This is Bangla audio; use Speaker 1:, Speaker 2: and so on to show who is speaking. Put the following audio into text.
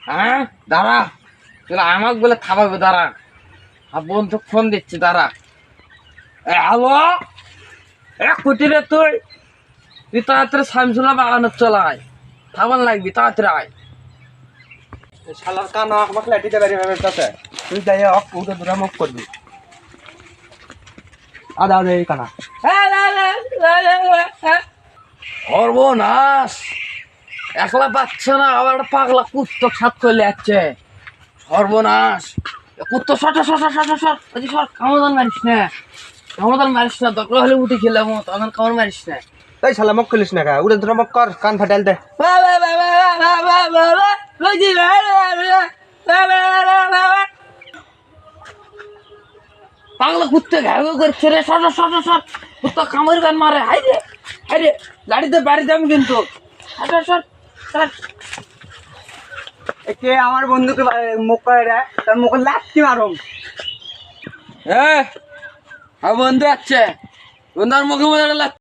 Speaker 1: হ্যাঁ দাঁড়া, আমাকে বলে খাওয়াবে, দাঁড়া। বন্ধু ফোন দিচ্ছি, দাঁড়া। হ্যালো, কোটি রে তুই তাড়াতাড়ি শামসুল্লাহ বাগানের চলায়, খাবার লাগবি, তাড়াতাড়ি আয়।
Speaker 2: শালার কানা আমাকে লাঠিতে বেরিয়ে ভেবে তুই যাই উঠে দূরে মুখ করবি। আদা আদা এই কানা
Speaker 1: সর্বনাশ, একলা পাচ্ছে না, আবার একটা পাগলা কুত্তো সাত করলে যাচ্ছে। সর্বনাশ, কুত্তো সর সর সর সর সর সর, কামড় মারিস না, কামড় মারিস না, দরকার হলে উঠে খেলাম, তখন কামড় মারিস না।
Speaker 2: তাই শালা মুখ খুলিস না উঠে দূরে মুখ কর, কান ফাটাইল দে।
Speaker 1: পাগলা কুত্তে ঘাউ করছে রে, সর সর সর সর, কুত্তো কামড় গান মারে। হাইরে হাইরে, গাড়িতে বাড়ি যাম কিন্তু। সর সর সর।
Speaker 2: কে আমার বন্ধুকে মুখ করে রে, তার মুখে লাঠি মারুম।
Speaker 1: হ্যাঁ, বন্ধু আছে, বন্ধুর মুখে মধ্যে